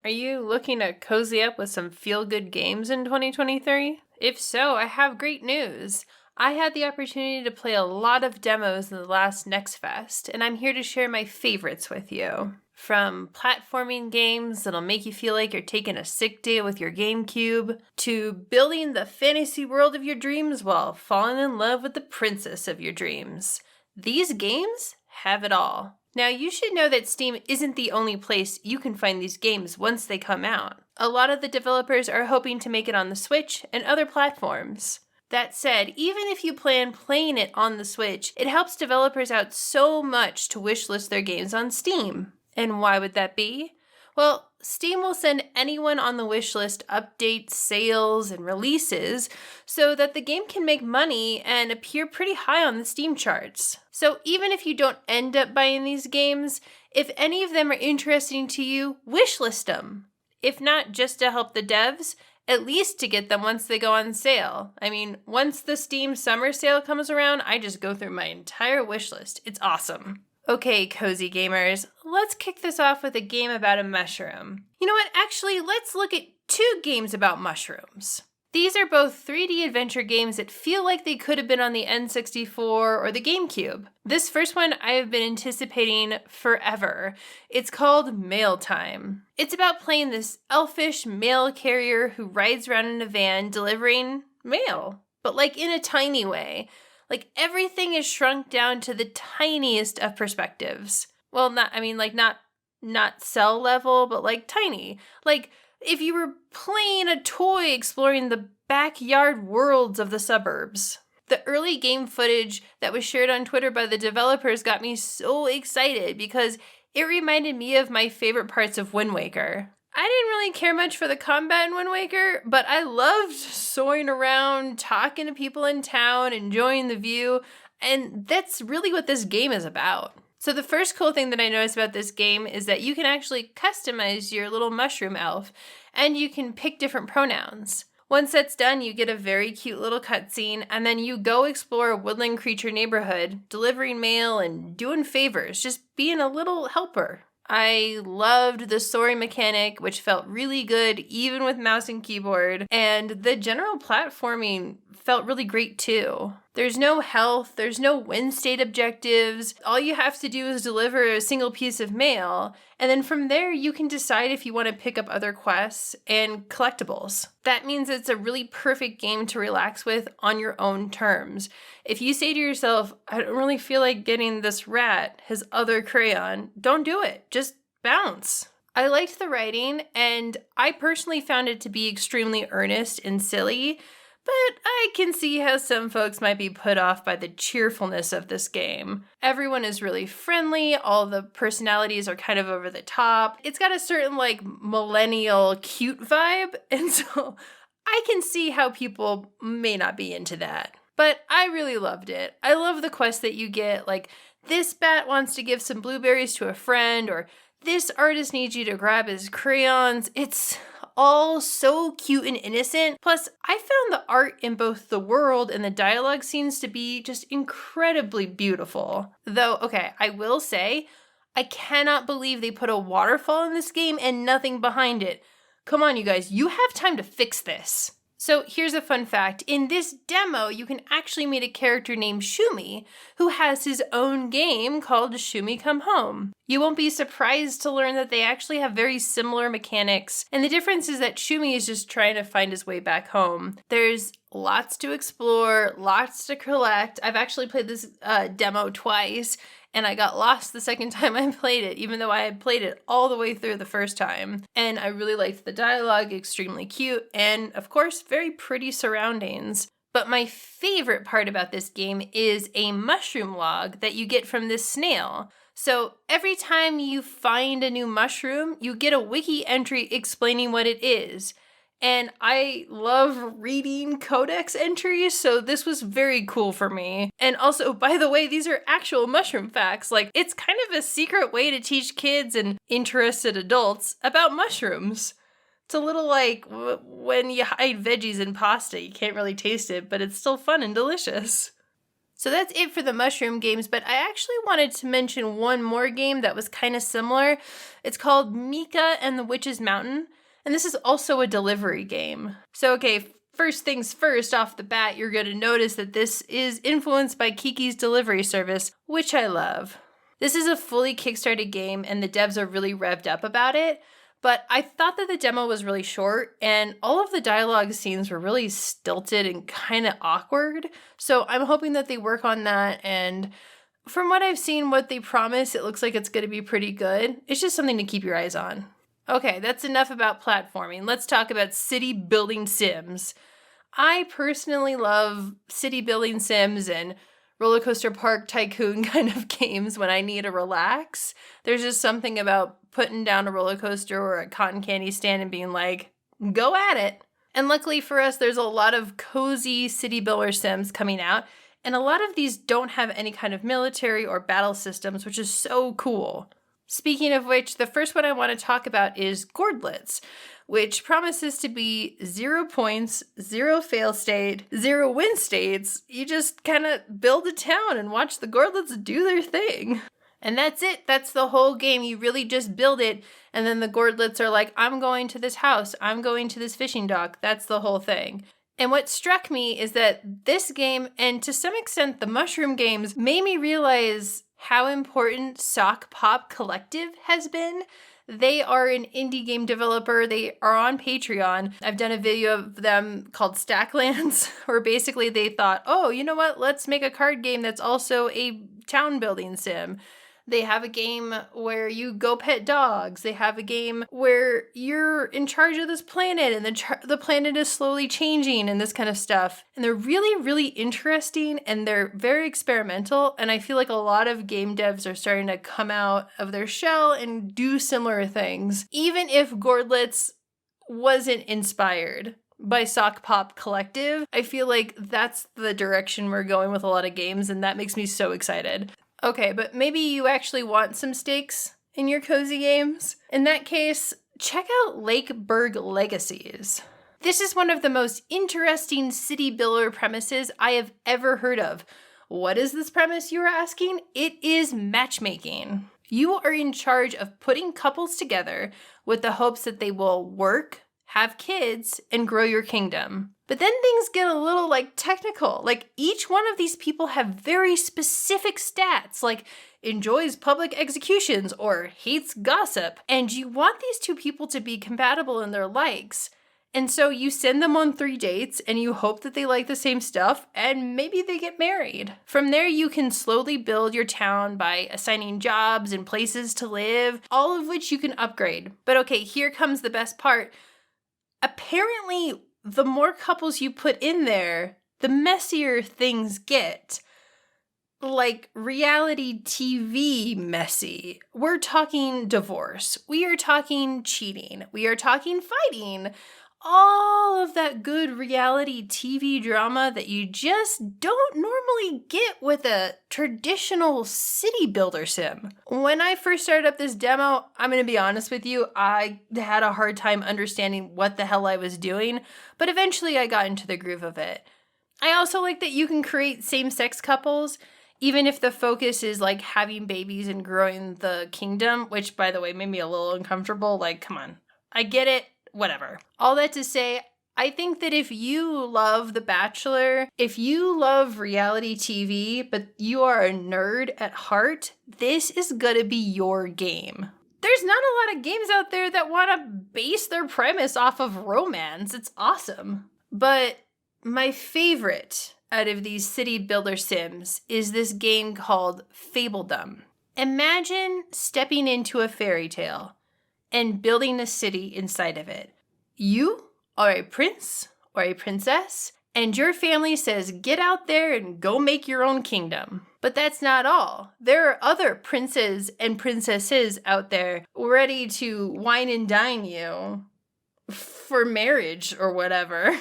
Are you looking to cozy up with some feel-good games in 2023? If so, I have great news. I had the opportunity to play a lot of demos in the last Next Fest, and I'm here to share my favorites with you. From platforming games that'll make you feel like you're taking a sick day with your GameCube, to building the fantasy world of your dreams while falling in love with the princess of your dreams. These games have it all. Now, you should know that Steam isn't the only place you can find these games once they come out. A lot of the developers are hoping to make it on the Switch and other platforms. That said, even if you plan playing it on the Switch, it helps developers out so much to wishlist their games on Steam. And why would that be? Well, Steam will send anyone on the wishlist updates, sales, and releases so that the game can make money and appear pretty high on the Steam charts. So even if you don't end up buying these games, if any of them are interesting to you, wishlist them. If not just to help the devs, at least to get them once they go on sale. I mean, once the Steam summer sale comes around, I just go through my entire wishlist. It's awesome. Okay, cozy gamers, let's kick this off with a game about a mushroom. You know what? Actually, let's look at 2 games about mushrooms. These are both 3D adventure games that feel like they could have been on the N64 or the GameCube. This first one I have been anticipating forever. It's called Mail Time. It's about playing this elfish mail carrier who rides around in a van delivering mail, but like in a tiny way. Like everything is shrunk down to the tiniest of perspectives. Well, not cell level, but like tiny. Like if you were playing a toy exploring the backyard worlds of the suburbs. The early game footage that was shared on Twitter by the developers got me so excited because it reminded me of my favorite parts of Wind Waker. I didn't really care much for the combat in Wind Waker, but I loved soaring around, talking to people in town, enjoying the view, and that's really what this game is about. So the first cool thing that I noticed about this game is that you can actually customize your little mushroom elf, and you can pick different pronouns. Once that's done, you get a very cute little cutscene, and then you go explore a woodland creature neighborhood, delivering mail and doing favors, just being a little helper. I loved the soaring mechanic, which felt really good, even with mouse and keyboard, and the general platforming felt really great too. There's no health, there's no win state objectives. All you have to do is deliver a single piece of mail, and then from there you can decide if you want to pick up other quests and collectibles. That means it's a really perfect game to relax with on your own terms. If you say to yourself, I don't really feel like getting this rat, his other crayon, don't do it. Just bounce. I liked the writing, and I personally found it to be extremely earnest and silly, but I can see how some folks might be put off by the cheerfulness of this game. Everyone is really friendly, all the personalities are kind of over the top. It's got a certain millennial cute vibe, and so I can see how people may not be into that. But I really loved it. I love the quest that you get, like this bat wants to give some blueberries to a friend, or this artist needs you to grab his crayons. It's all so cute and innocent. Plus, I found the art in both the world and the dialogue scenes to be just incredibly beautiful. Though, okay, I will say, I cannot believe they put a waterfall in this game and nothing behind it. Come on, you guys, you have time to fix this. So here's a fun fact. In this demo, you can actually meet a character named Shumi, who has his own game called Shumi Come Home. You won't be surprised to learn that they actually have very similar mechanics, and the difference is that Shumi is just trying to find his way back home. There's lots to explore, lots to collect. I've actually played this demo twice, and I got lost the second time I played it, even though I had played it all the way through the first time. And I really liked the dialogue, extremely cute, and of course, very pretty surroundings. But my favorite part about this game is a mushroom log that you get from this snail. So every time you find a new mushroom, you get a wiki entry explaining what it is. And I love reading codex entries, so this was very cool for me. And also, by the way, these are actual mushroom facts. Like, it's kind of a secret way to teach kids and interested adults about mushrooms. It's a little like when you hide veggies in pasta. You can't really taste it, but it's still fun and delicious. So that's it for the mushroom games, but I actually wanted to mention one more game that was kind of similar. It's called Mika and the Witch's Mountain, and this is also a delivery game. So okay, first things first, off the bat, you're going to notice that this is influenced by Kiki's delivery service, which I love. This is a fully Kickstarted game, and the devs are really revved up about it. But I thought that the demo was really short, and all of the dialogue scenes were really stilted and kind of awkward. So I'm hoping that they work on that, and from what I've seen, what they promise, it looks like it's going to be pretty good. It's just something to keep your eyes on. Okay, that's enough about platforming. Let's talk about city building sims. I personally love city building sims and roller coaster park tycoon kind of games when I need to relax. There's just something about putting down a roller coaster or a cotton candy stand and being like, go at it. And luckily for us, there's a lot of cozy city builder sims coming out, and a lot of these don't have any kind of military or battle systems, which is so cool. Speaking of which, the first one I want to talk about is Gordlets, which promises to be 0 points, 0 fail state, 0 win states. You just kind of build a town and watch the Gordlets do their thing. And that's it. That's the whole game. You really just build it, and then the Gordlets are like, I'm going to this house. I'm going to this fishing dock. That's the whole thing. And what struck me is that this game, and to some extent the mushroom games, made me realize how important Sock Pop Collective has been. They are an indie game developer. They are on Patreon. I've done a video of them called Stacklands, where basically they thought, oh, you know what? Let's make a card game that's also a town building sim. They have a game where you go pet dogs. They have a game where you're in charge of this planet and the planet is slowly changing and this kind of stuff. And they're really, really interesting, and they're very experimental. And I feel like a lot of game devs are starting to come out of their shell and do similar things, even if Gordlets wasn't inspired by Sock Pop Collective. I feel like that's the direction we're going with a lot of games, and that makes me so excited. Okay, but maybe you actually want some stakes in your cozy games. In that case, check out Lakeburg Legacies. This is one of the most interesting city builder premises I have ever heard of. What is this premise, you are asking? It is matchmaking. You are in charge of putting couples together with the hopes that they will work, have kids, and grow your kingdom. But then things get a little technical. Each one of these people have very specific stats, like enjoys public executions or hates gossip. And you want these two people to be compatible in their likes. And so you send them on 3 dates and you hope that they like the same stuff and maybe they get married. From there, you can slowly build your town by assigning jobs and places to live, all of which you can upgrade. But okay, here comes the best part. Apparently, the more couples you put in there, the messier things get. Like reality TV messy. We're talking divorce. We are talking cheating. We are talking fighting. All of that good reality TV drama that you just don't normally get with a traditional city builder sim. When I first started up this demo, I'm going to be honest with you, I had a hard time understanding what the hell I was doing, but eventually I got into the groove of it. I also like that you can create same-sex couples, even if the focus is having babies and growing the kingdom, which by the way made me a little uncomfortable. Come on, I get it. Whatever. All that to say, I think that if you love The Bachelor, if you love reality TV, but you are a nerd at heart, this is gonna be your game. There's not a lot of games out there that want to base their premise off of romance. It's awesome. But my favorite out of these city builder sims is this game called Fabledom. Imagine stepping into a fairy tale and building a city inside of it. You are a prince or a princess, and your family says, get out there and go make your own kingdom. But that's not all. There are other princes and princesses out there ready to wine and dine you for marriage or whatever.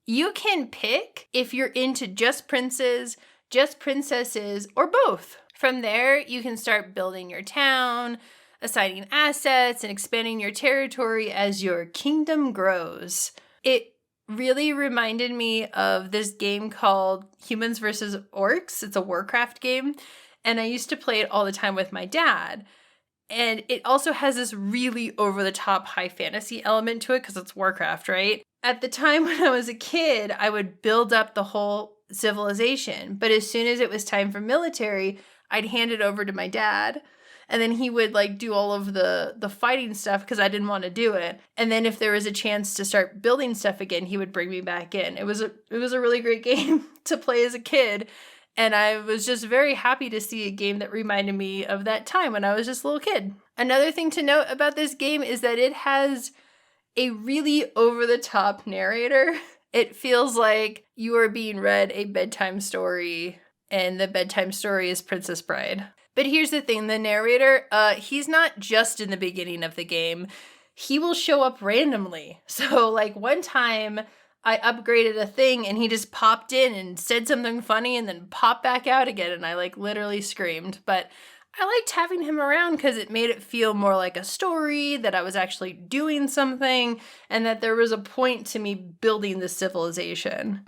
You can pick if you're into just princes, just princesses, or both. From there, you can start building your town, assigning assets, and expanding your territory as your kingdom grows. It really reminded me of this game called Humans vs. Orcs. It's a Warcraft game, and I used to play it all the time with my dad. And it also has this really over-the-top high fantasy element to it because it's Warcraft, right? At the time when I was a kid, I would build up the whole civilization. But as soon as it was time for military, I'd hand it over to my dad. And then he would like do all of the fighting stuff because I didn't want to do it. And then if there was a chance to start building stuff again, he would bring me back in. It was a really great game to play as a kid. And I was just very happy to see a game that reminded me of that time when I was just a little kid. Another thing to note about this game is that it has a really over-the-top narrator. It feels like you are being read a bedtime story, and the bedtime story is Princess Bride. But here's the thing, the narrator, he's not just in the beginning of the game. He will show up randomly. So like one time I upgraded a thing and he just popped in and said something funny and then popped back out again, and I like literally screamed. But I liked having him around because it made it feel more like a story, that I was actually doing something, and that there was a point to me building the civilization.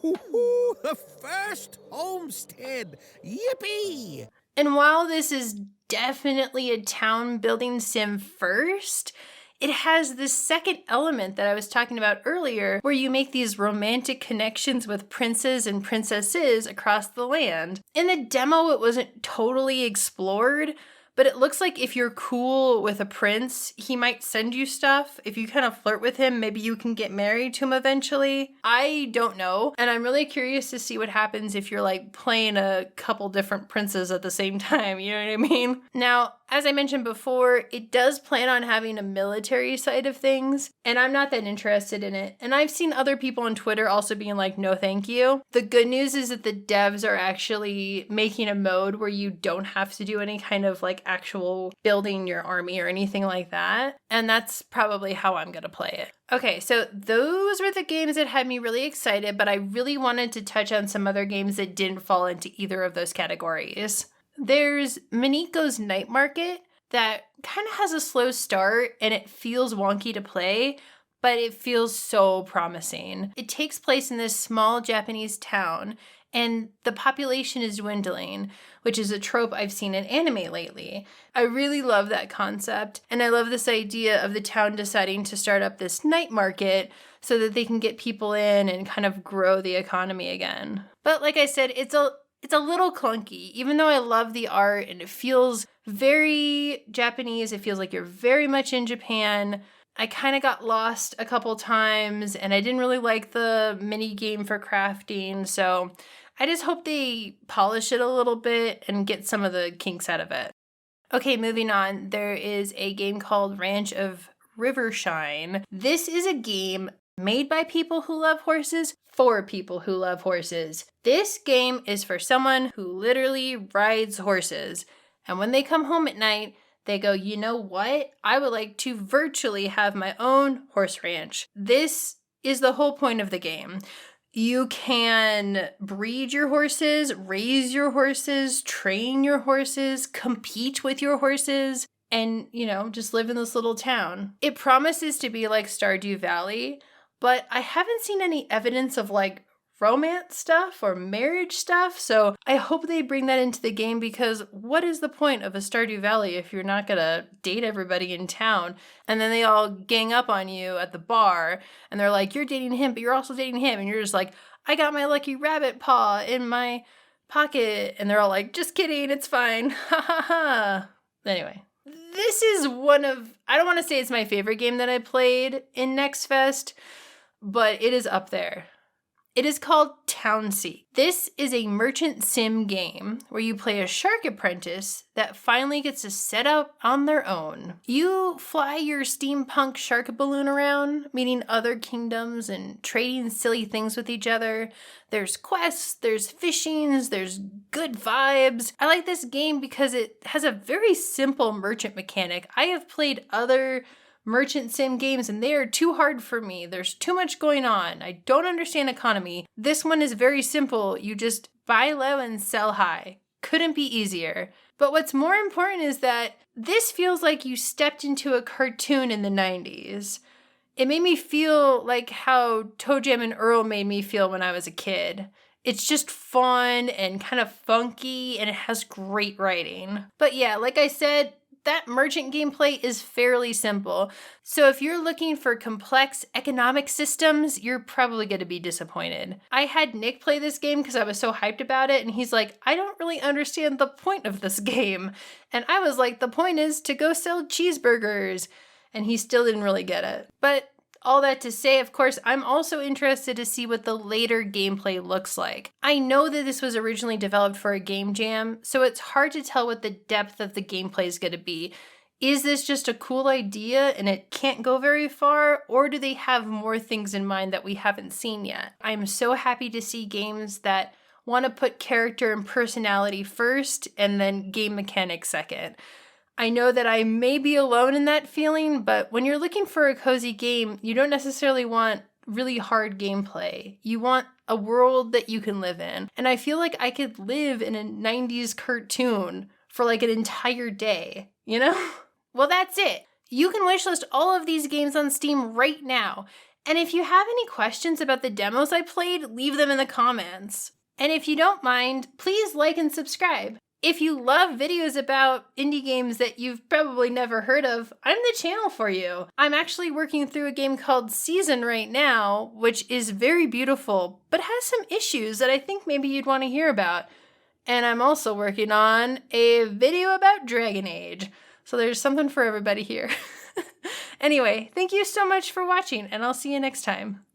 Ooh, the first homestead! Yippee! And while this is definitely a town building sim first, it has this second element that I was talking about earlier, where you make these romantic connections with princes and princesses across the land. In the demo, it wasn't totally explored, but it looks like if you're cool with a prince, he might send you stuff. If you kind of flirt with him, maybe you can get married to him eventually. I don't know, and I'm really curious to see what happens if you're like playing a couple different princes at the same time, you know what I mean? Now, as I mentioned before, it does plan on having a military side of things, and I'm not that interested in it. And I've seen other people on Twitter also being like, no thank you. The good news is that the devs are actually making a mode where you don't have to do any kind of like actual building your army or anything like that. And that's probably how I'm gonna play it. Okay, so those were the games that had me really excited, but I really wanted to touch on some other games that didn't fall into either of those categories. There's Miniko's Night Market that kind of has a slow start and it feels wonky to play, but it feels so promising. It takes place in this small Japanese town and the population is dwindling, which is a trope I've seen in anime lately. I really love that concept, and I love this idea of the town deciding to start up this night market so that they can get people in and kind of grow the economy again. But like I said, it's a little clunky, even though I love the art and it feels very Japanese. It feels like you're very much in Japan. I kind of got lost a couple times and I didn't really like the mini game for crafting. So I just hope they polish it a little bit and get some of the kinks out of it. Okay, moving on. There is a game called Ranch of Rivershine. This is a game made by people who love horses for people who love horses. This game is for someone who literally rides horses. And when they come home at night, they go, you know what? I would like to virtually have my own horse ranch. This is the whole point of the game. You can breed your horses, raise your horses, train your horses, compete with your horses, and, just live in this little town. It promises to be like Stardew Valley, but I haven't seen any evidence of like romance stuff or marriage stuff, so I hope they bring that into the game, because what is the point of a Stardew Valley if you're not gonna date everybody in town and then they all gang up on you at the bar and they're like, you're dating him, but you're also dating him, and you're just like, I got my lucky rabbit paw in my pocket, and they're all like, just kidding, it's fine, ha ha ha. Anyway, this is I don't want to say it's my favorite game that I played in Next Fest, but it is up there. It is called Townseek. This is a merchant sim game where you play a shark apprentice that finally gets to set up on their own. You fly your steampunk shark balloon around, meeting other kingdoms and trading silly things with each other. There's quests, there's fishings, there's good vibes. I like this game because it has a very simple merchant mechanic. I have played other merchant sim games and they are too hard for me. There's too much going on. I don't understand economy. This one is very simple. You just buy low and sell high. Couldn't be easier. But what's more important is that this feels like you stepped into a cartoon in the 90s. It made me feel like how Toe Jam and Earl made me feel when I was a kid. It's just fun and kind of funky, and it has great writing. But yeah, like I said, that merchant gameplay is fairly simple. So if you're looking for complex economic systems, you're probably going to be disappointed. I had Nick play this game because I was so hyped about it, and he's like, I don't really understand the point of this game. And I was like, the point is to go sell cheeseburgers. And he still didn't really get it. But all that to say, of course, I'm also interested to see what the later gameplay looks like. I know that this was originally developed for a game jam, so it's hard to tell what the depth of the gameplay is going to be. Is this just a cool idea and it can't go very far, or do they have more things in mind that we haven't seen yet? I'm so happy to see games that want to put character and personality first and then game mechanics second. I know that I may be alone in that feeling, but when you're looking for a cozy game, you don't necessarily want really hard gameplay. You want a world that you can live in. And I feel like I could live in a 90s cartoon for like an entire day, you know? Well, that's it. You can wishlist all of these games on Steam right now. And if you have any questions about the demos I played, leave them in the comments. And if you don't mind, please like and subscribe. If you love videos about indie games that you've probably never heard of, I'm the channel for you. I'm actually working through a game called Season right now, which is very beautiful, but has some issues that I think maybe you'd want to hear about. And I'm also working on a video about Dragon Age. So there's something for everybody here. Anyway, thank you so much for watching, and I'll see you next time.